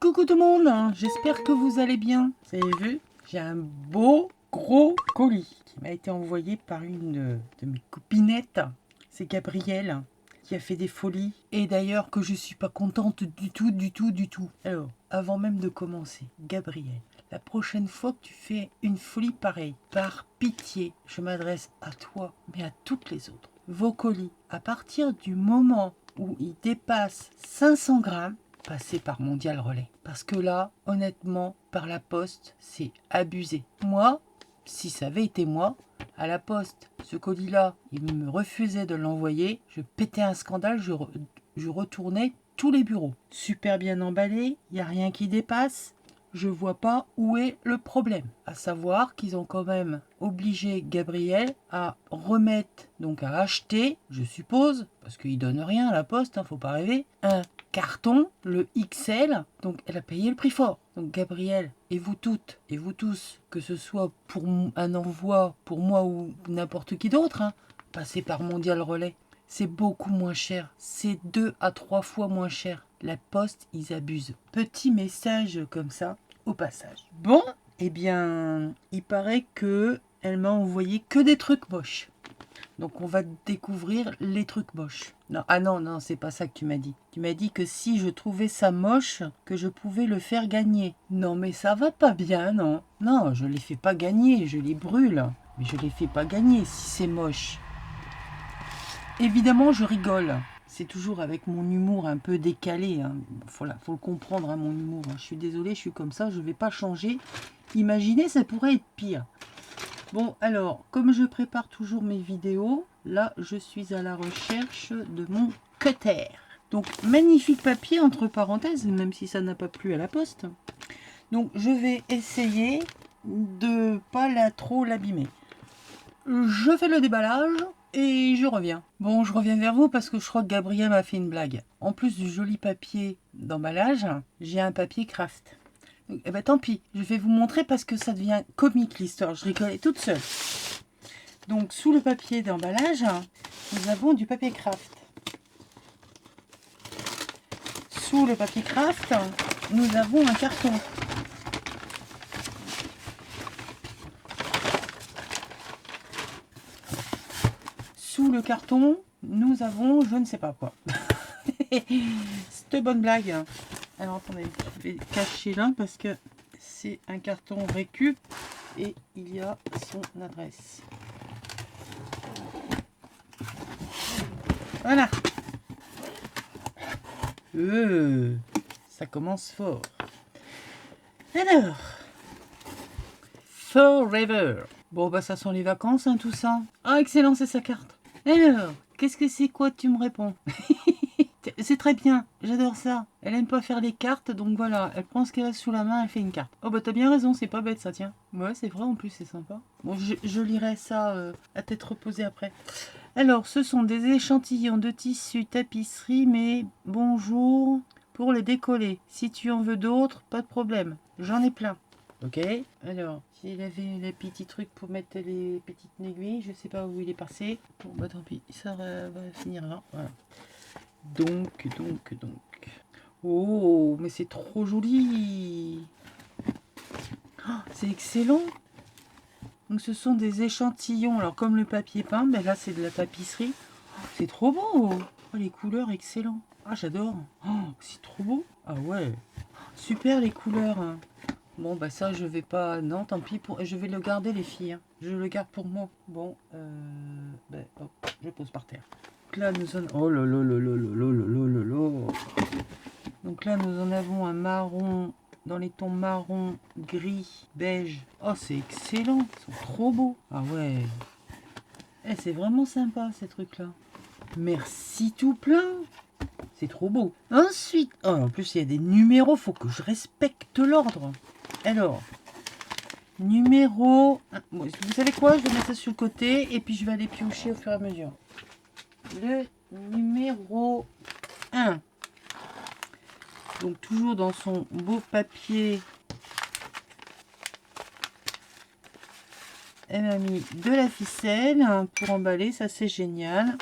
Coucou tout le monde, j'espère que vous allez bien. Vous avez vu, j'ai un beau gros colis qui m'a été envoyé par une de mes copinettes. C'est Gabrielle qui a fait des folies. Et d'ailleurs que je suis pas contente du tout. Alors, avant même de commencer, Gabrielle, la prochaine fois que tu fais une folie pareille, par pitié, je m'adresse à toi, mais à toutes les autres. Vos colis, à partir du moment où ils dépassent 500 grammes, passer par Mondial Relais. Parce que là, honnêtement, par la poste, c'est abusé. Moi, si ça avait été moi, à la poste, ce colis-là, il me refusait de l'envoyer, je pétais un scandale, je retournais tous les bureaux. Super bien emballé, il n'y a rien qui dépasse. Je vois pas où est le problème. À savoir qu'ils ont quand même obligé Gabriel à remettre, donc à acheter, je suppose, parce qu'ils donnent rien à la poste, faut pas rêver, un carton, le XL, donc elle a payé le prix fort. Donc Gabriel, et vous toutes, et vous tous, que ce soit pour un envoi, pour moi ou n'importe qui d'autre, passez par Mondial Relais. C'est beaucoup moins cher. C'est 2 à 3 fois moins cher. La poste, ils abusent. Petit message comme ça, au passage. Bon, eh bien, il paraît que elle m'a envoyé que des trucs moches. Donc on va découvrir les trucs moches. Non, ah non, c'est pas ça que tu m'as dit. Tu m'as dit que si je trouvais ça moche, que je pouvais le faire gagner. Non mais ça va pas bien, non. Non, je les fais pas gagner, je les brûle. Mais je les fais pas gagner si c'est moche. Évidemment, je rigole. C'est toujours avec mon humour un peu décalé. Faut le comprendre, mon humour. Je suis désolée, je suis comme ça, je vais pas changer. Imaginez, ça pourrait être pire. Bon, alors, comme je prépare toujours mes vidéos, là, je suis à la recherche de mon cutter. Donc, magnifique papier, entre parenthèses, même si ça n'a pas plu à la poste. Donc, je vais essayer de pas trop l'abîmer. Je fais le déballage et je reviens. Bon, je reviens vers vous parce que je crois que Gabriel m'a fait une blague. En plus du joli papier d'emballage, j'ai un papier craft. Donc, eh ben tant pis, je vais vous montrer parce que ça devient comique l'histoire. Je rigolais toute seule. Donc, sous le papier d'emballage, nous avons du papier craft. Sous le papier craft, nous avons un carton. Sous le carton, nous avons je ne sais pas quoi. Cette bonne blague. Alors attendez, je vais cacher là parce que c'est un carton récup et il y a son adresse. Voilà. Ça commence fort. Alors, Forever. Bon bah ça sent les vacances tout ça. Ah excellent, c'est sa carte. Alors, qu'est-ce que c'est quoi tu me réponds? C'est très bien, j'adore ça. Elle aime pas faire les cartes, donc voilà, elle prend ce qu'elle a sous la main, elle fait une carte. Oh bah t'as bien raison, c'est pas bête ça, tiens. Ouais, c'est vrai en plus, c'est sympa. Bon, je lirai ça à tête reposée après. Alors, ce sont des échantillons de tissu tapisserie, mais bonjour pour les décoller. Si tu en veux d'autres, pas de problème, j'en ai plein. Ok, alors, s'il avait les petits trucs pour mettre les petites aiguilles, je sais pas où il est passé. Bon bah tant pis, ça va finir là, voilà. Donc. Oh, mais c'est trop joli. Oh, c'est excellent. Donc ce sont des échantillons. Alors comme le papier peint, ben là c'est de la tapisserie. Oh, c'est trop beau. Oh, les couleurs, excellent. Ah, j'adore. Oh, c'est trop beau. Ah ouais. Super les couleurs. Bon, bah ça, je vais pas... Non, tant pis. Je vais le garder, les filles. Je le garde pour moi. Bon, ben, hop, je pose par terre. Donc là, nous en... Oh là là là là là là là là. Donc là, nous en avons un marron, dans les tons marron, gris, beige. Oh, c'est excellent. Ils sont trop beaux. Ah ouais. Eh, c'est vraiment sympa, ces trucs-là. Merci tout plein. C'est trop beau. Ensuite, oh, en plus, il y a des numéros. Faut que je respecte l'ordre. Alors, numéro... Bon, vous savez quoi? Je vais mettre ça sur le côté et puis je vais aller piocher au fur et à mesure. Le numéro 1. Donc toujours dans son beau papier. Elle m'a mis de la ficelle pour emballer, ça c'est génial.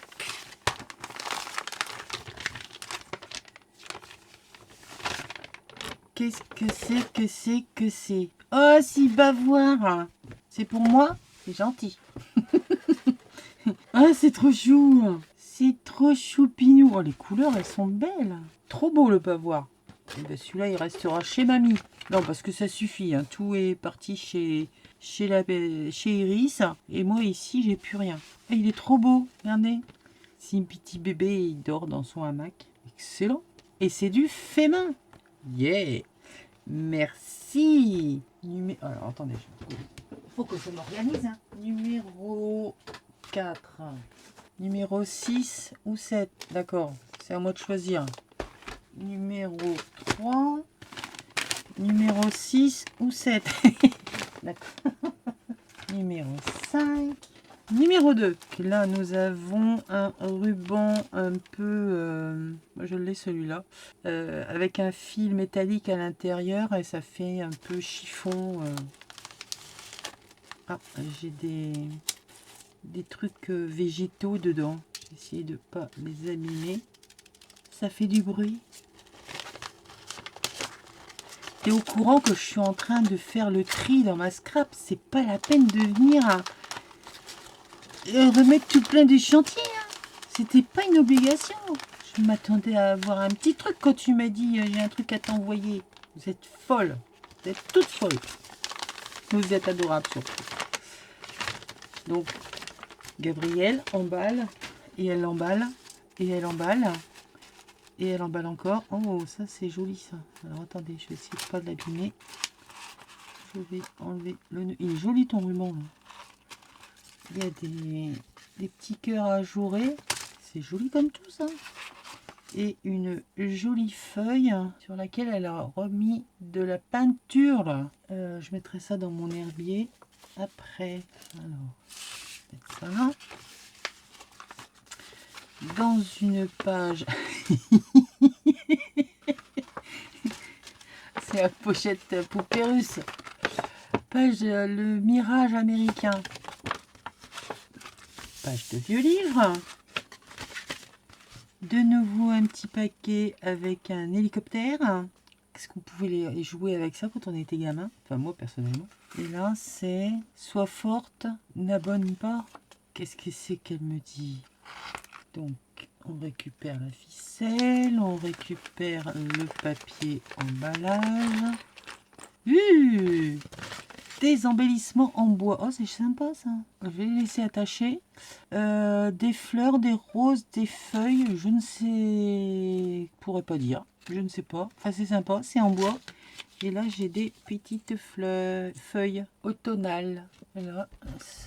Qu'est-ce que c'est? Oh, si bavoir. C'est pour moi? C'est gentil. Ah, c'est trop chou. C'est trop choupinou. Oh, les couleurs, elles sont belles. Trop beau le bavoir. Et ben, celui-là, il restera chez mamie. Non, parce que ça suffit. Hein. Tout est parti chez Iris. Et moi, ici, j'ai plus rien. Et il est trop beau. Regardez. Si un petit bébé, il dort dans son hamac. Excellent. Et c'est du fait main. Yeah. Merci. Alors, attendez. Faut que je m'organise. Hein. Numéro 4. Numéro 6 ou 7. D'accord. C'est à moi de choisir. Numéro 3. Numéro 6 ou 7. D'accord. Numéro 5. Numéro 2. Là, nous avons un ruban un peu... je l'ai celui-là. Avec un fil métallique à l'intérieur. Et ça fait un peu chiffon. Ah, j'ai des trucs végétaux dedans. J'ai essayé de ne pas les abîmer. Ça fait du bruit. T'es au courant que je suis en train de faire le tri dans ma scrap? C'est pas la peine de venir remettre tout plein de chantiers. Hein. C'était pas une obligation. Je m'attendais à avoir un petit truc quand tu m'as dit j'ai un truc à t'envoyer. Vous êtes folle. Vous êtes toutes folles. Vous êtes adorables surtout. Donc, Gabrielle emballe, et elle emballe, et elle emballe, et elle emballe encore. Oh, ça c'est joli ça. Alors attendez, je vais essayer de pas de l'abîmer. Je vais enlever le nœud. Il est joli ton ruban. Là. Il y a des petits cœurs ajourés. C'est joli comme tout ça. Et une jolie feuille sur laquelle elle a remis de la peinture. Là. Je mettrai ça dans mon herbier après. Alors. Ça là. Dans une page, c'est la pochette poupée russe. Page le mirage américain. Page de vieux livre. De nouveau un petit paquet avec un hélicoptère. Qu'est-ce qu'on pouvait les jouer avec ça quand on était gamin? Enfin moi personnellement. Et là c'est sois forte, n'abonne pas. Qu'est-ce que c'est qu'elle me dit? Donc, on récupère la ficelle, on récupère le papier emballage. Des embellissements en bois. Oh, c'est sympa ça. Je vais les laisser attacher. Des fleurs, des roses, des feuilles. Je ne sais... Je pourrais pas dire. Je ne sais pas. Enfin, c'est sympa. C'est en bois. Et là, j'ai des petites feuilles automnales. Voilà.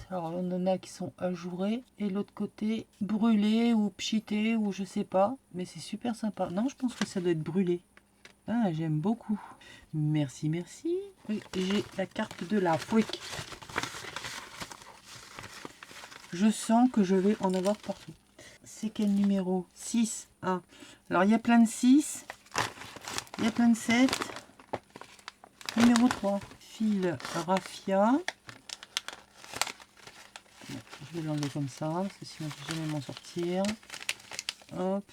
Alors, on en a qui sont ajourées. Et l'autre côté, brûlées ou pchitées ou je sais pas. Mais c'est super sympa. Non, je pense que ça doit être brûlé. Ah, j'aime beaucoup. Merci, merci. Oui, j'ai la carte de la Fouic. Je sens que je vais en avoir partout. C'est quel numéro? 6. Ah. Alors, il y a plein de 6. Il y a plein de 7. Numéro 3, fil raffia. Je vais l'enlever comme ça, parce que sinon je ne vais jamais m'en sortir. Hop.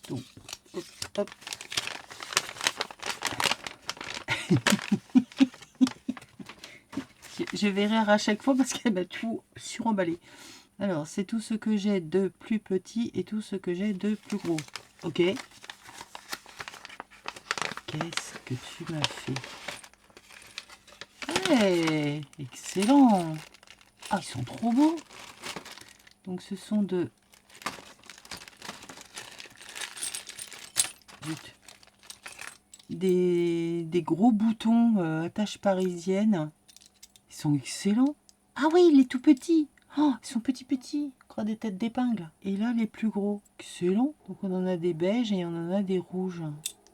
Donc, hop, hop. Je vais rire à chaque fois parce qu'elle m'a tout suremballé. Alors, c'est tout ce que j'ai de plus petit et tout ce que j'ai de plus gros. Ok. Qu'est-ce que tu m'as fait? Hey, excellent. Ah, ils sont trop beaux. Donc, ce sont des gros boutons attache parisienne. Ils sont excellents. Ah oui, les tout petits. Oh, ils sont petits. Croix des têtes d'épingle. Et là, les plus gros. Excellent. Donc, on en a des beiges et on en a des rouges.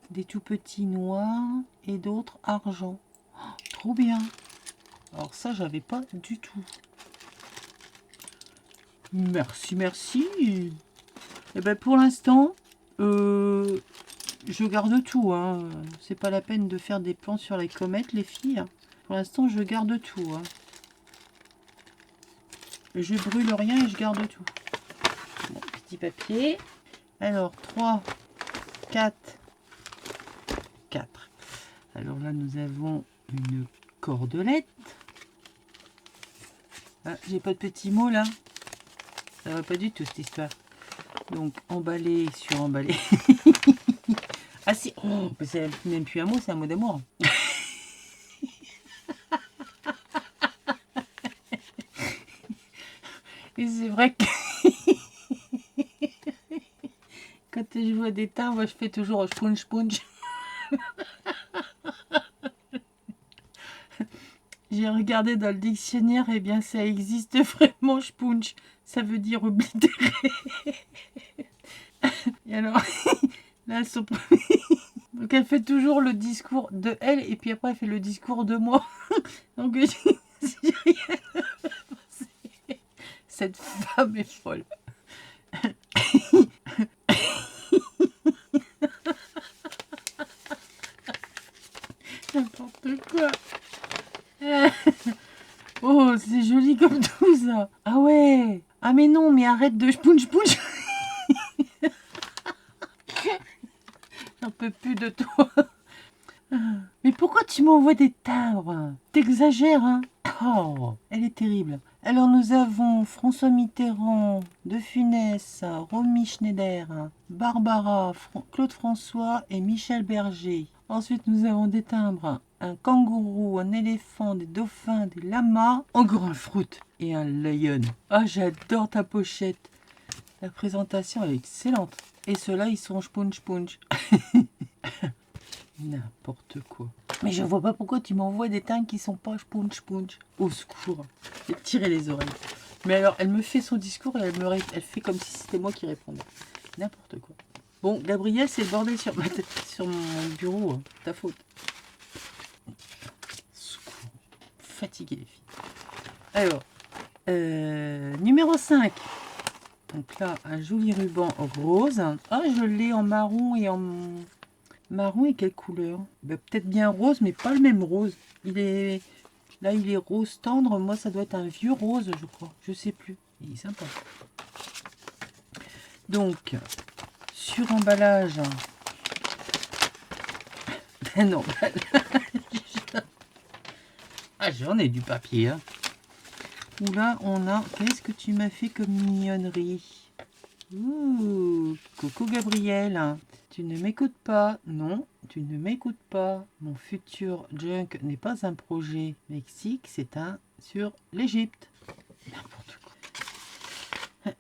Des tout petits noirs et d'autres argent. Oh, trop bien. Alors ça, j'avais pas du tout. Merci, merci. Et ben pour l'instant, je garde tout. Hein. C'est pas la peine de faire des plans sur les comètes, les filles. Pour l'instant, je garde tout. Hein. Je brûle rien et je garde tout. Bon, petit papier. Alors, 3, 4, Alors là, nous avons une cordelette. Ah, j'ai pas de petits mots là. Ça va pas du tout cette histoire. Donc, emballé sur emballé. Ah si, oh, c'est même plus un mot, c'est un mot d'amour. Et c'est vrai que quand je vois des timbres, je fais toujours spunch spunch. J'ai regardé dans le dictionnaire, et bien ça existe vraiment, spunch. Ça veut dire oblitérer. Et alors, là, elles sont... Donc elle fait toujours le discours de elle, et puis après elle fait le discours de moi. Donc j'ai rien à penser. Cette femme est folle. N'importe quoi. Oh, c'est joli comme tout ça. Ah ouais. Ah mais non, mais arrête de spunch spunch. J'en peux plus de toi. Mais pourquoi tu m'envoies des timbres? T'exagères, hein? Oh, elle est terrible. Alors nous avons François Mitterrand, De Funès, Romy Schneider, Barbara, Claude François et Michel Berger. Ensuite nous avons des timbres, un kangourou, un éléphant, des dauphins, des lamas, encore un fruit et un lion. Ah, j'adore ta pochette. La présentation est excellente. Et ceux-là, ils sont spunch spunch. N'importe quoi. Mais je vois pas pourquoi tu m'envoies des timbres qui sont pas spunch spunch. Au secours. J'ai tiré les oreilles. Mais alors, elle me fait son discours et elle fait comme si c'était moi qui répondais. N'importe quoi. Bon, Gabriel, c'est le bordel sur ma tête, sur mon bureau. Ta faute. Secours. Fatigué les filles. Alors, numéro 5. Donc là, un joli ruban rose. Ah, je l'ai en marron et en... Marron et quelle couleur? Ben, peut-être bien rose, mais pas le même rose. Il est... Là, il est rose tendre. Moi, ça doit être un vieux rose, je crois. Je sais plus. Il est sympa. Donc, sur emballage... Un emballage... Ah, j'en ai du papier, hein. Où là, on a... Qu'est-ce que tu m'as fait comme mignonnerie? Ouh, coucou Gabriel. Tu ne m'écoutes pas. Non, tu ne m'écoutes pas. Mon futur junk n'est pas un projet Mexique, c'est un sur l'Égypte. N'importe quoi.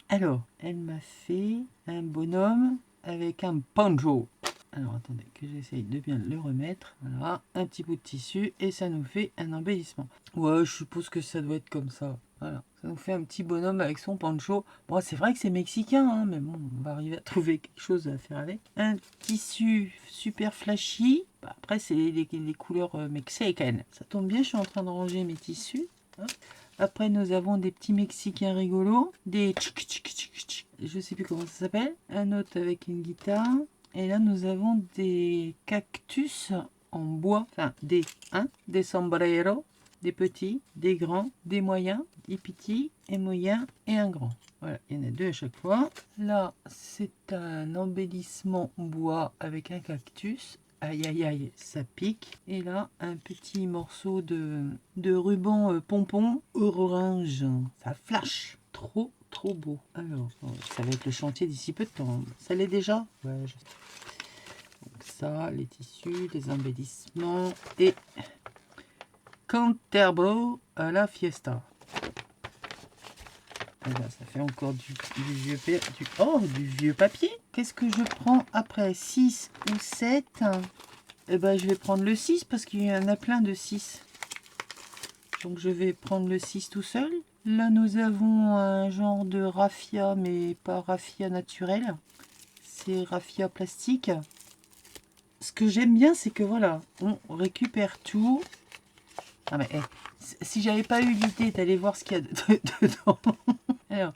Alors, elle m'a fait un bonhomme avec un banjo. Alors, attendez, que j'essaye de bien le remettre. Voilà, un petit bout de tissu et ça nous fait un embellissement. Ouais, je suppose que ça doit être comme ça. Voilà, ça nous fait un petit bonhomme avec son pancho. Bon, c'est vrai que c'est mexicain, hein, mais bon, on va arriver à trouver quelque chose à faire avec. Un tissu super flashy. Bah, après, c'est les couleurs mexicaines. Ça tombe bien, je suis en train de ranger mes tissus. Hop. Après, nous avons des petits mexicains rigolos. Des tchic tchic tchic tchic. Je sais plus comment ça s'appelle. Un autre avec une guitare. Et là, nous avons des cactus en bois. Enfin, des sombreros. Des petits, des grands, des moyens, des petits et moyens et un grand. Voilà, il y en a deux à chaque fois. Là, c'est un embellissement bois avec un cactus. Aïe, aïe, aïe, ça pique. Et là, un petit morceau de ruban pompon orange. Ça flash. Trop, trop beau. Alors, ça va être le chantier d'ici peu de temps. Ça l'est déjà? Ouais, donc ça, les tissus, les embellissements et... Canterbury à la fiesta. Et là, ça fait encore du vieux papier. Qu'est-ce que je prends après? 6 ou 7? Eh ben, je vais prendre le 6 parce qu'il y en a plein de 6. Donc, je vais prendre le 6 tout seul. Là, nous avons un genre de raffia, mais pas raffia naturel. C'est raffia plastique. Ce que j'aime bien, c'est que voilà, on récupère tout. Ah mais si j'avais pas eu l'idée d'aller voir ce qu'il y a dedans. Alors,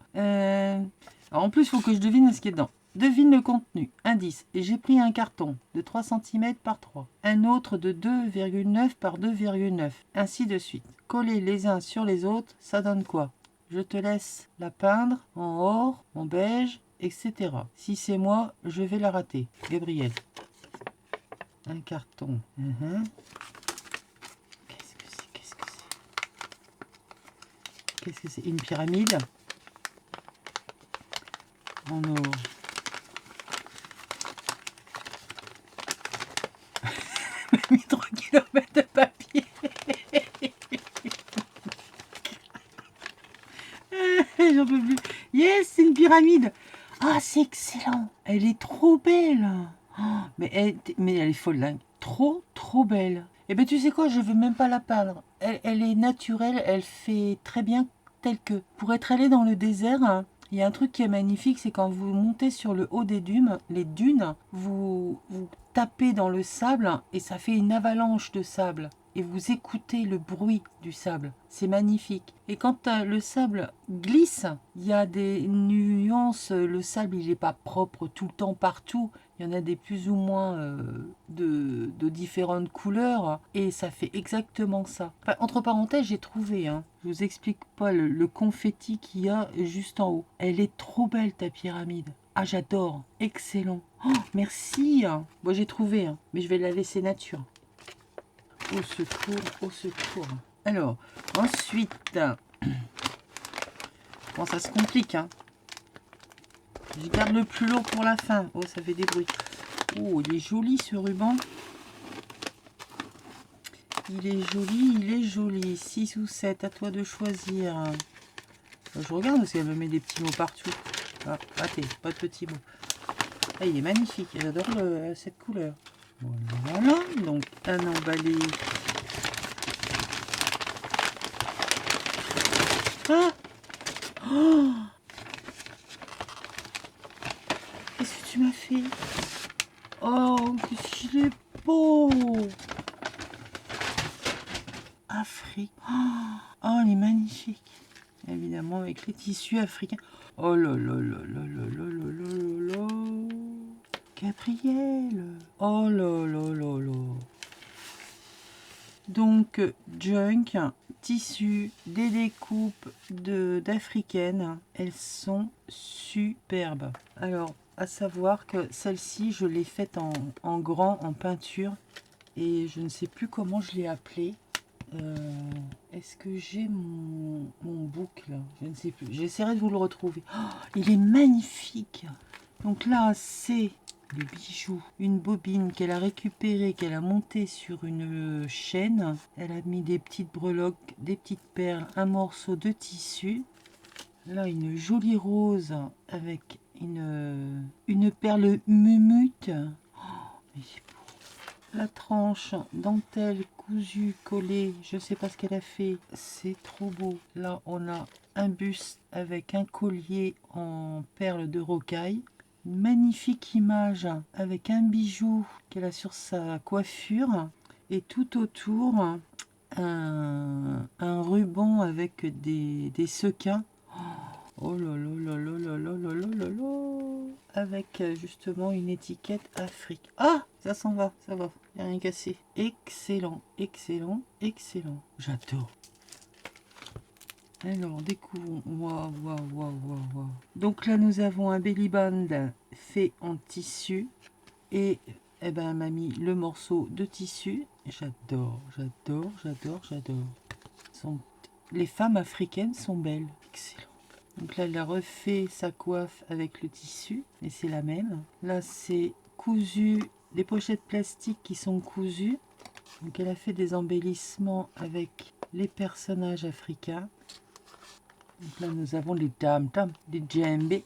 en plus, il faut que je devine ce qu'il y a dedans. Devine le contenu. Indice. J'ai pris un carton de 3 cm par 3. Un autre de 2,9 par 2,9. Ainsi de suite. Collés les uns sur les autres, ça donne quoi? Je te laisse la peindre en or, en beige, etc. Si c'est moi, je vais la rater. Gabriel. Un carton. Qu'est-ce que c'est? Qu'est-ce que c'est? Qu'est-ce que c'est? Une pyramide en or. 3 km de papier. J'en peux plus. Yes, c'est une pyramide. Ah, c'est excellent. Elle est trop belle. Oh, mais elle est folle, là. Trop, trop belle. Et ben tu sais quoi, je veux même pas la peindre. Elle est naturelle, elle fait très bien telle que. Pour être allée dans le désert, hein, il y a un truc qui est magnifique, c'est quand vous montez sur le haut des dunes, vous tapez dans le sable et ça fait une avalanche de sable. Et vous écoutez le bruit du sable. C'est magnifique. Et quand le sable glisse, il y a des nuances. Le sable, il n'est pas propre tout le temps partout. Il y en a des plus ou moins de différentes couleurs. Et ça fait exactement ça. Enfin, entre parenthèses, j'ai trouvé. Hein, je vous explique pas le confetti qu'il y a juste en haut. Elle est trop belle, ta pyramide. Ah, j'adore. Excellent. Oh, merci. Bon, j'ai trouvé. Hein, mais je vais la laisser nature. Au secours, au secours. Alors, ensuite, bon, ça se complique, hein. Je garde le plus lourd pour la fin. Oh, ça fait des bruits. Oh, il est joli ce ruban. Il est joli, il est joli. 6 ou 7, à toi de choisir. Je regarde parce qu'elle me met des petits mots partout. Ah, raté, pas de petits mots. Ah, il est magnifique, j'adore cette couleur. Voilà, donc un emballé. Ah, oh, qu'est-ce que tu m'as fait? Oh, qu'est-ce qu'il est beau! Afrique. Oh, il est magnifique. Évidemment, avec les tissus africains. Oh là là là là là là là là là. Gabrielle. Oh là là là là. Donc, junk, tissu, des découpes d'africaines. Elles sont superbes. Alors, à savoir que celle-ci, je l'ai faite en grand, en peinture. Et je ne sais plus comment je l'ai appelée. Est-ce que j'ai mon book là? Je ne sais plus. J'essaierai de vous le retrouver. Oh, il est magnifique. Donc là, c'est le bijou. Une bobine qu'elle a récupérée, qu'elle a montée sur une chaîne. Elle a mis des petites breloques, des petites perles, un morceau de tissu. Là, une jolie rose avec une perle mumute. Oh, mais la tranche dentelle cousue collée, je sais pas ce qu'elle a fait, c'est trop beau. Là on a un buste avec un collier en perles de rocaille, une magnifique image avec un bijou qu'elle a sur sa coiffure et tout autour un ruban avec des sequins. Oh là là là là là là là là là là. Avec justement une étiquette Afrique. Ah, ça s'en va, ça va. Il n'y a rien cassé. Excellent, excellent, excellent. J'adore. Alors, découvrons. Waouh, waouh, waouh, waouh, waouh. Donc là, nous avons un belly band fait en tissu. Et eh ben, elle m'a mis le morceau de tissu. J'adore, j'adore, j'adore, j'adore. Les femmes africaines sont belles. Excellent. Donc là, elle a refait sa coiffe avec le tissu, et c'est la même. Là, c'est cousu, des pochettes plastiques qui sont cousues. Donc elle a fait des embellissements avec les personnages africains. Donc là, nous avons les tam-tam, les djembés.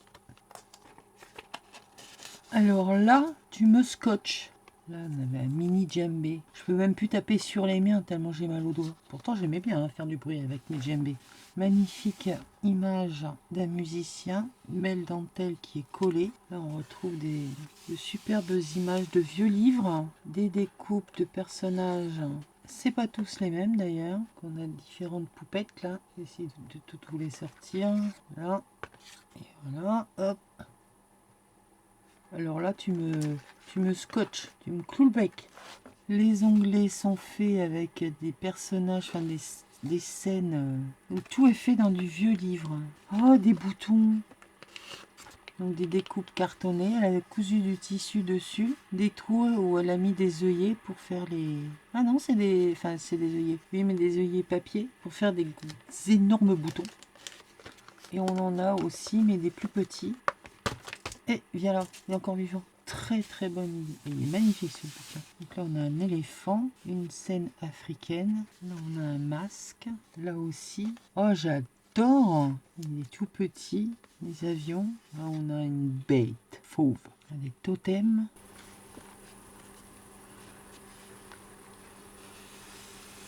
Alors là, tu me scotches. Là, on avait un mini djembé. Je peux même plus taper sur les miens tellement j'ai mal aux doigts. Pourtant, j'aimais bien faire du bruit avec mes djembés. Magnifique image d'un musicien, une belle dentelle qui est collée. Là, on retrouve de superbes images de vieux livres, des découpes de personnages. C'est pas tous les mêmes d'ailleurs, qu'on a différentes poupettes là. J'essaie de toutes vous les sortir. Là, et voilà, hop. Alors là, tu me scotches, tu me cloues le bec. Les onglets sont faits avec des personnages, enfin des scènes. Où tout est fait dans du vieux livre. Oh, des boutons. Donc des découpes cartonnées. Elle a cousu du tissu dessus. Des trous où elle a mis des œillets pour faire les... Ah non, c'est des... Enfin, c'est des œillets. Oui, mais des œillets papier pour faire des énormes boutons. Et on en a aussi, mais des plus petits. Et viens là, il est encore vivant. Très très bonne idée. Il est magnifique ce bouquin. Donc là on a un éléphant, une scène africaine. Là on a un masque. Là aussi. Oh j'adore. Il est tout petit. Les avions. Là on a une bête fauve. Des totems.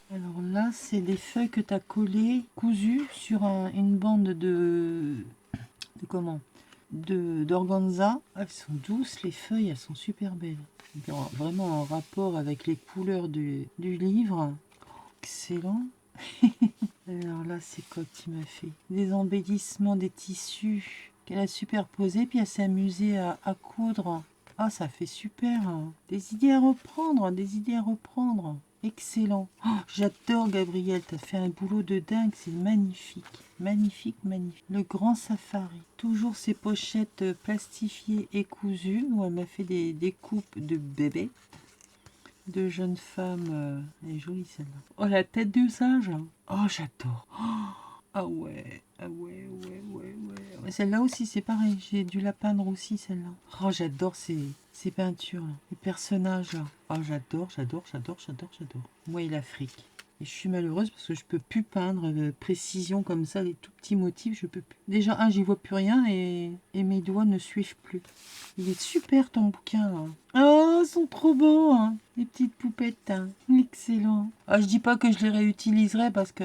Alors là c'est des feuilles que tu as collées, cousues sur une bande de comment, d'organza. Elles sont douces, les feuilles, elles sont super belles. Vraiment en rapport avec les couleurs du livre. Excellent. Alors là, c'est quoi que tu m'as fait? Des embellissements des tissus qu'elle a superposés, puis elle s'est amusée à coudre. Ah, ça fait super. Des idées à reprendre, des idées à reprendre. Excellent. Oh, j'adore Gabrielle, t'as fait un boulot de dingue, c'est magnifique. Magnifique, magnifique. Le grand safari. Toujours ces pochettes plastifiées et cousues, où elle m'a fait des découpes de bébés, de jeunes femmes. Elle est jolie celle-là. Oh, la tête du singe. Oh, j'adore. Ah ouais, ah ouais. Celle-là aussi, c'est pareil. J'ai dû la peindre aussi, celle-là. Oh, j'adore ces peintures, là. Les personnages, là. Oh, j'adore. Moi et l'Afrique. Et je suis malheureuse parce que je peux plus peindre de précision comme ça, des tout petits motifs, je peux plus. Déjà, j'y vois plus rien et mes doigts ne suivent plus. Il est super ton bouquin, là. Oh, ils sont trop beaux, hein. Les petites poupettes, hein. Excellent. Ah, je dis pas que je les réutiliserai parce que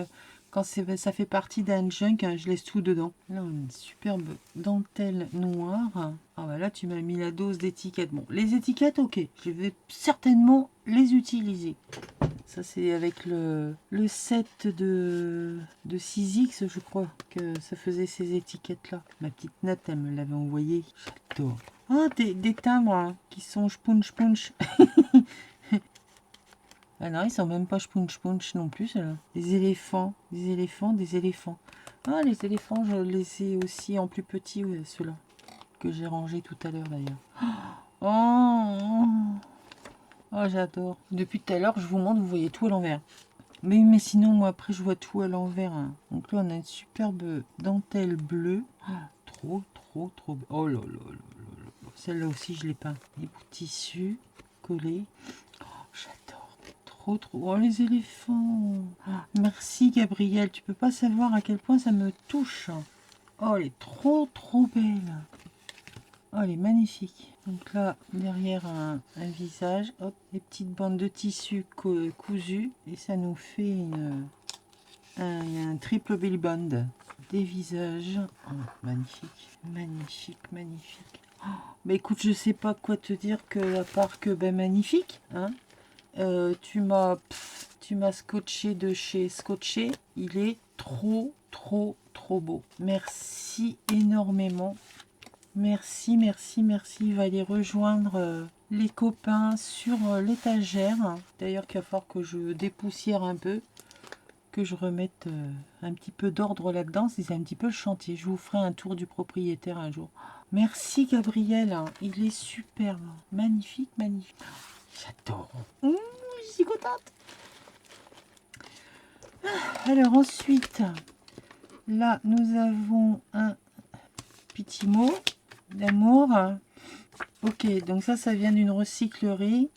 quand ça fait partie d'un junk, hein, je laisse tout dedans. Là, on a une superbe dentelle noire. Ah bah là, tu m'as mis la dose d'étiquettes. Bon, les étiquettes, ok. Je vais certainement les utiliser. Ça, c'est avec le set de 6X, je crois, que ça faisait ces étiquettes-là. Ma petite Nat, elle me l'avait envoyé. J'adore. Ah, des timbres hein, qui sont spunch. Ah non, ils sont même pas spunch non plus, ceux-là. Des éléphants. Ah, les éléphants, je les ai aussi en plus petit, ouais, ceux-là. Que j'ai rangé tout à l'heure, d'ailleurs. Oh, j'adore. Depuis tout à l'heure, je vous montre, vous voyez tout à l'envers. Mais sinon, moi, après, je vois tout à l'envers. Hein. Donc là, on a une superbe dentelle bleue. Trop. Oh là là. Celle-là aussi, je l'ai peint. Les bouts de tissu collés. Oh, j'adore. Trop. Oh, les éléphants. Merci, Gabrielle. Tu peux pas savoir à quel point ça me touche. Oh, elle est trop belle. Oh, elle est magnifique. Donc là, derrière un visage, hop, des petites bandes de tissu cousues. Et ça nous fait un triple belly band. Des visages. Oh, magnifique. Bah écoute, je sais pas quoi te dire à part que magnifique. Hein. Tu m'as scotché de chez Scotché. Il est trop beau. Merci énormément. Merci. Il va aller rejoindre les copains sur l'étagère. D'ailleurs, qu'il va falloir que je dépoussière un peu, que je remette un petit peu d'ordre là-dedans. C'est un petit peu le chantier. Je vous ferai un tour du propriétaire un jour. Merci Gabriel. Il est superbe. Magnifique. J'adore. Je suis contente. Alors ensuite, là, nous avons un petit mot d'amour. Ok, donc ça vient d'une recyclerie.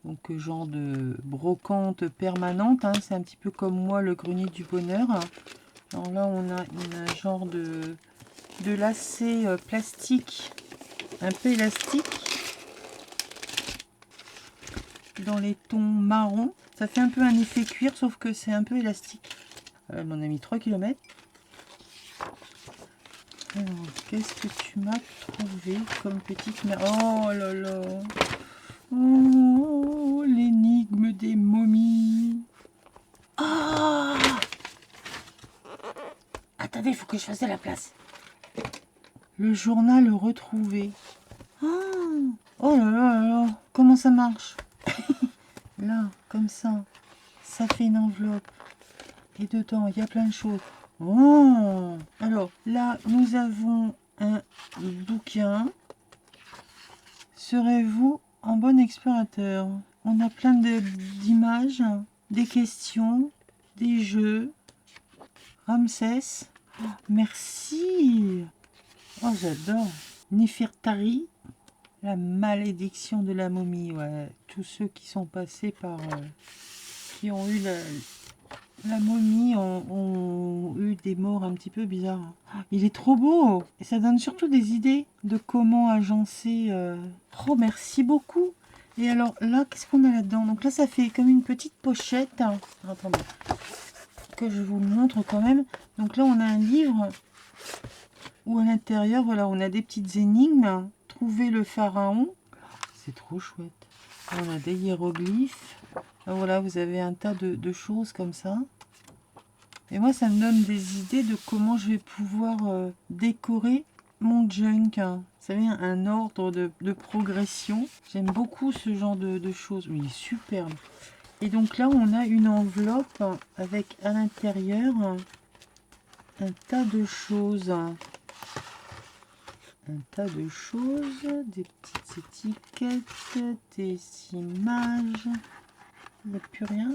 Donc genre de brocante permanente. Hein. C'est un petit peu comme moi, le grenier du bonheur. Alors là, on a un genre de lacet plastique, un peu élastique. Dans les tons marron. Ça fait un peu un effet cuir, sauf que c'est un peu élastique. Elle m'en a mis 3 km. Alors, qu'est-ce que tu m'as trouvé comme petite mère? Oh là là. Oh, l'énigme des momies. Ah, attendez, il faut que je fasse de la place. Le journal retrouvé. Oh là. Comment ça marche? Là, comme ça. Ça fait une enveloppe. Et dedans, il y a plein de choses. Oh, alors, là, nous avons un bouquin. Serez-vous un bon explorateur? On a plein d'images, des questions, des jeux. Ramsès. Merci. Oh, j'adore. Nefertari. La malédiction de la momie. Ouais. Tous ceux qui sont passés par... qui ont eu la momie ont eu des morts un petit peu bizarres. Il est trop beau. Et ça donne surtout des idées de comment agencer. Oh, merci beaucoup. Et alors là, qu'est-ce qu'on a là-dedans? Donc là, ça fait comme une petite pochette. Attendez, que je vous le montre quand même. Donc là, on a un livre où à l'intérieur, voilà, on a des petites énigmes. Trouver le pharaon. C'est trop chouette. On a des hiéroglyphes. Là, voilà, vous avez un tas de choses comme ça. Et moi, ça me donne des idées de comment je vais pouvoir décorer mon junk. Vous savez, un ordre de progression. J'aime beaucoup ce genre de choses. Il est superbe. Et donc là, on a une enveloppe avec à l'intérieur un tas de choses. Un tas de choses, des petites étiquettes, des images. Il n'y a plus rien.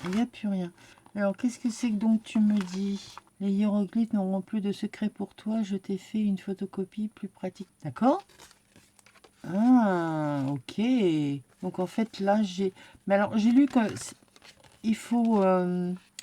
Il n'y a plus rien. Alors, qu'est-ce que c'est que donc tu me dis? Les hiéroglyphes n'auront plus de secret pour toi. Je t'ai fait une photocopie plus pratique. D'accord? Ah, ok. Donc, en fait, là, j'ai... Mais alors, j'ai lu qu'il faut...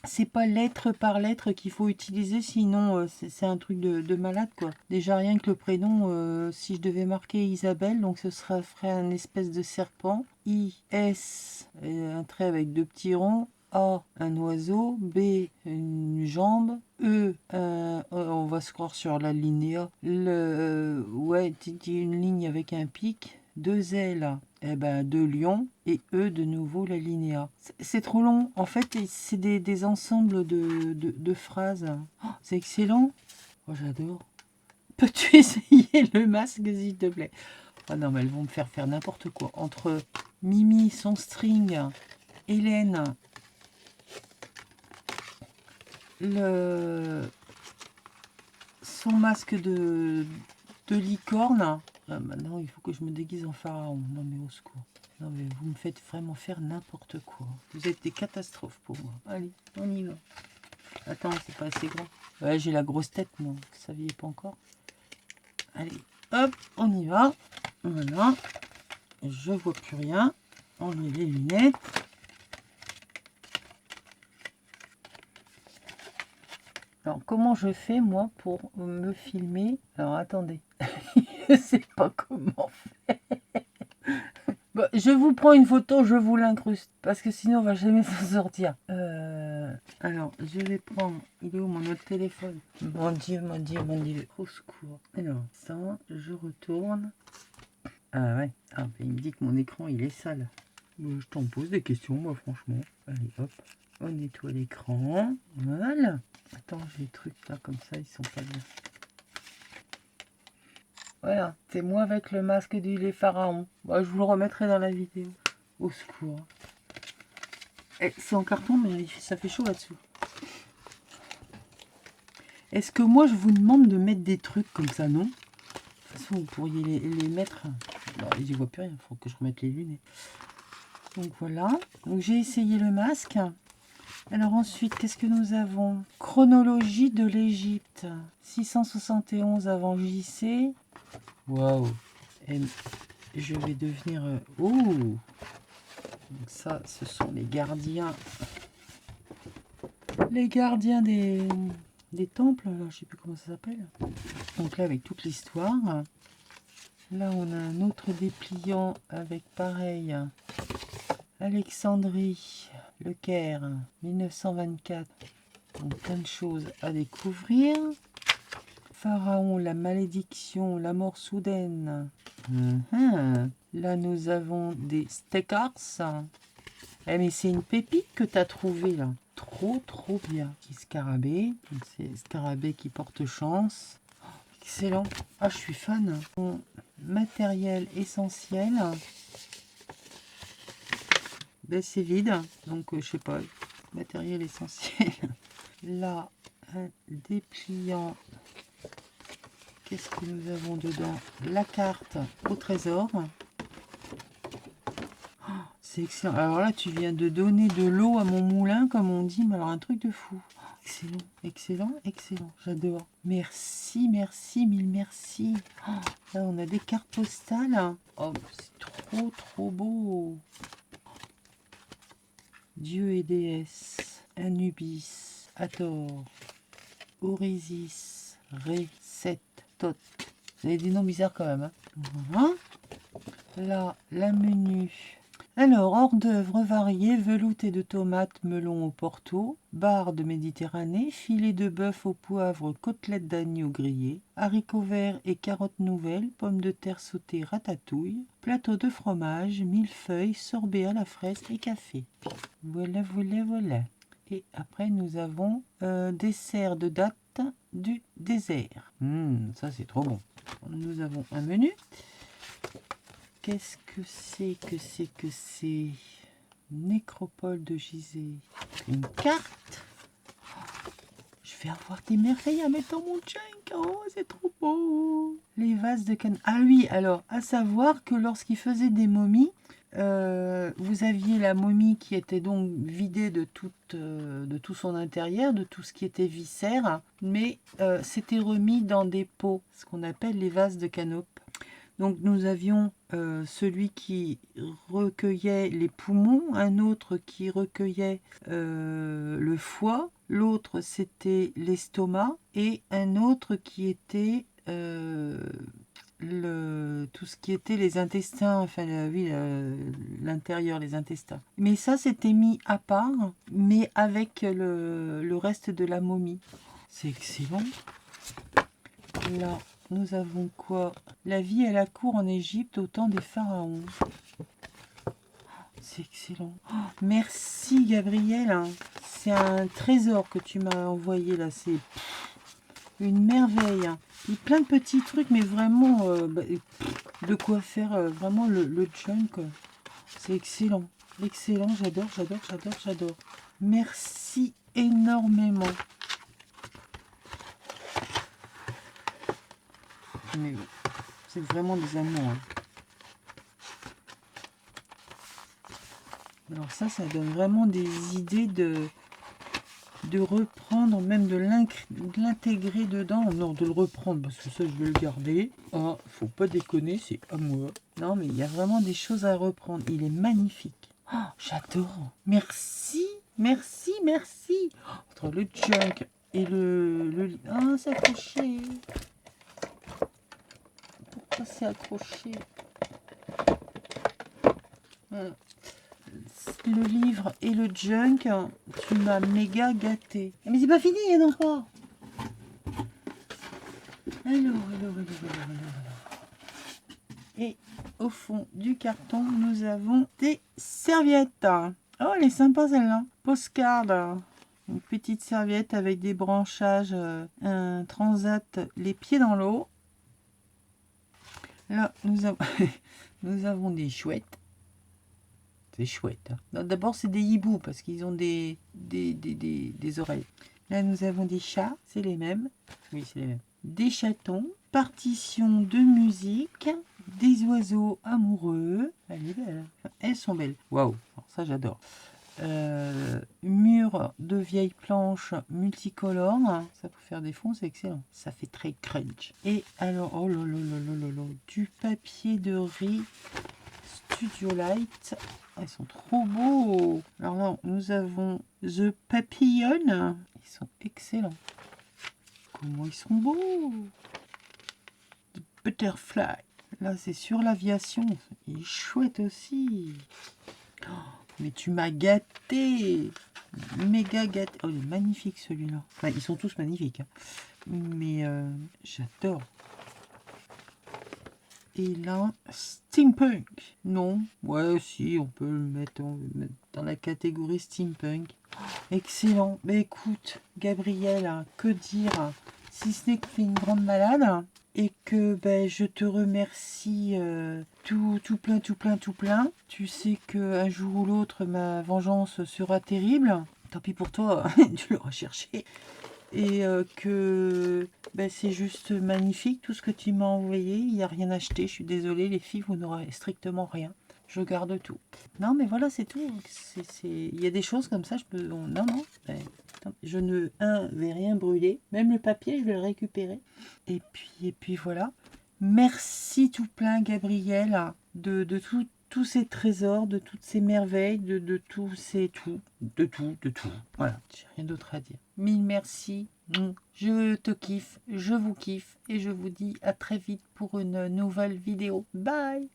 c'est pas lettre par lettre qu'il faut utiliser, sinon c'est un truc de malade, quoi. Déjà, rien que le prénom, si je devais marquer Isabelle, donc ce ferait un espèce de serpent. I-S, un trait avec deux petits ronds. A, un oiseau. B, une jambe. E, on va se croire sur la linéa. Ouais, une ligne avec un pic. Deux L, eh ben, deux lions. Et E, de nouveau la linéa. C'est trop long. En fait, c'est des ensembles de phrases. Oh, c'est excellent. Oh, j'adore. Peux-tu essayer le masque, s'il te plaît? Oh non, mais elles vont me faire n'importe quoi. Entre Mimi, son string, Hélène, son masque de licorne. Maintenant, il faut que je me déguise en pharaon. Non, mais au secours. Non, mais vous me faites vraiment faire n'importe quoi. Vous êtes des catastrophes pour moi. Allez, on y va. Attends, c'est pas assez grand. Ouais, j'ai la grosse tête, moi. Vous ne saviez pas encore. Allez, hop, on y va. Voilà. Je vois plus rien. On met les lunettes. Alors, comment je fais, moi, pour me filmer? Alors, attendez. Je sais pas comment faire. Bon, je vous prends une photo, je vous l'incruste. Parce que sinon, on va jamais s'en sortir. Alors, je vais prendre... Il est où mon autre téléphone? Mon Dieu, mon Dieu, mon Dieu. Au secours. Alors, ça, je retourne. Ah ouais. Ah, ben, il me dit que mon écran, il est sale. Je t'en pose des questions, moi, franchement. Allez, hop. On nettoie l'écran. Voilà. Attends, j'ai des trucs là, comme ça, ils sont pas bien. Voilà, c'est moi avec le masque du lait pharaon. Bon, je vous le remettrai dans la vidéo. Au secours. C'est en carton, mais ça fait chaud là-dessous. Est-ce que moi, je vous demande de mettre des trucs comme ça, non? De toute façon, vous pourriez les mettre... Non, j'y vois plus rien, il faut que je remette les lunettes. Donc voilà. Donc j'ai essayé le masque. Alors ensuite, qu'est-ce que nous avons? Chronologie de l'Égypte. 671 avant JC. Waouh. Et je vais devenir... Oh. Donc ça, ce sont les gardiens. Les gardiens des temples, là, je sais plus comment ça s'appelle. Donc là, avec toute l'histoire. Là, on a un autre dépliant avec pareil. Alexandrie, Le Caire, 1924. Donc plein de choses à découvrir. Pharaon, la malédiction, la mort soudaine. Là, nous avons des stickers. Eh, mais c'est une pépite que tu as trouvé là. Trop, trop bien. Petit scarabée. C'est scarabée qui porte chance. Excellent. Ah, je suis fan. Bon, matériel essentiel. Ben, c'est vide. Donc, je sais pas. Matériel essentiel. Là, un dépliant Qu'est-ce que nous avons dedans? La carte au trésor. Oh, c'est excellent. Alors là, tu viens de donner de l'eau à mon moulin, comme on dit, mais alors un truc de fou. Excellent, excellent, excellent. J'adore. Merci, merci, mille merci. Oh, là, on a des cartes postales. Oh, c'est trop, trop beau. Dieu et déesse, Anubis, Hathor, Orisis, Ré, Set, Thoth. Vous avez des noms bizarres quand même. Hein. Là, la menu. Alors, hors d'œuvre variés, velouté de tomates, melon au porto, bar de Méditerranée, filet de bœuf au poivre, côtelette d'agneau grillé, haricots verts et carottes nouvelles, pommes de terre sautées, ratatouille, plateau de fromage, millefeuilles, sorbet à la fraise et café. Voilà, voilà, voilà. Et après, nous avons dessert de date du désert. Ça, c'est trop bon. Nous avons un menu. Qu'est-ce que c'est? Nécropole de Gizeh. Une carte. Je vais avoir des merveilles à mettre dans mon junk. Oh, c'est trop beau. Les vases de canne. Ah oui, alors, à savoir que lorsqu'ils faisaient des momies, vous aviez la momie qui était donc vidée de tout son intérieur, de tout ce qui était viscère, mais c'était remis dans des pots, ce qu'on appelle les vases de Canope. Donc nous avions celui qui recueillait les poumons, un autre qui recueillait le foie, l'autre c'était l'estomac et un autre qui était tout ce qui était les intestins, enfin oui, l'intérieur, les intestins. Mais ça c'était mis à part, mais avec le reste de la momie. C'est excellent. Là, nous avons quoi? La vie à la cour en Égypte au temps des pharaons. C'est excellent. Oh, merci Gabriel. C'est un trésor que tu m'as envoyé là. C'est une merveille. Il y a plein de petits trucs, mais vraiment de quoi faire vraiment le junk. C'est excellent. Excellent. J'adore, j'adore, j'adore, j'adore. Merci énormément. Mais c'est vraiment des amours. Hein. Alors ça donne vraiment des idées de reprendre, même de l'intégrer dedans. Non, de le reprendre, parce que ça, je vais le garder. Ah, faut pas déconner, c'est à moi. Non, mais il y a vraiment des choses à reprendre. Il est magnifique. Oh, j'adore. Merci, merci, merci. Entre le junk et le... Ah, c'est accroché. Pourquoi c'est accroché? Voilà. Le livre et le junk, tu m'as méga gâté. Mais c'est pas fini, il y en a encore. Alors. Et au fond du carton, nous avons des serviettes. Oh, elle est sympa celle-là. Postcard. Une petite serviette avec des branchages, un transat, les pieds dans l'eau. Là, nous avons des chouettes. C'est chouette. Hein. D'abord, c'est des hiboux parce qu'ils ont des oreilles. Là, nous avons des chats. C'est les mêmes. Oui, c'est les mêmes. Des chatons. Partition de musique. Des oiseaux amoureux. Elle est belle. Enfin, elles sont belles. Waouh. Ça, j'adore. Mur de vieilles planches multicolores. Ça pour faire des fonds, c'est excellent. Ça fait très crunch. Et alors, oh là là là là là là. Du papier de riz. Studio Light. Ils sont trop beaux. Alors là, nous avons The Papillon. Ils sont excellents. Comment ils sont beaux. The Butterfly. Là, c'est sur l'aviation. Il est chouette aussi. Oh, mais tu m'as gâté. Méga gâté. Oh, il est magnifique celui-là. Enfin, ils sont tous magnifiques. Hein. Mais j'adore. Et là, steampunk. Non, ouais, si, on peut le mettre dans la catégorie steampunk. Excellent. Mais écoute, Gabriel, que dire? Si ce n'est que tu es une grande malade et que je te remercie tout plein. Tu sais qu'un jour ou l'autre, ma vengeance sera terrible. Tant pis pour toi, tu l'auras cherché. et que c'est juste magnifique tout ce que tu m'as envoyé. Il n'y a rien acheté, je suis désolée les filles, vous n'aurez strictement rien. Je garde tout. Non mais voilà, c'est tout. Il y a des choses comme ça, non, je ne vais rien brûler. Même le papier, je vais le récupérer. Et puis voilà. Merci tout plein, Gabrielle, de tous ces trésors, de toutes ces merveilles, de tous ces tout. De tout. Voilà, j'ai rien d'autre à dire. Mille merci. Je te kiffe, je vous kiffe et je vous dis à très vite pour une nouvelle vidéo. Bye!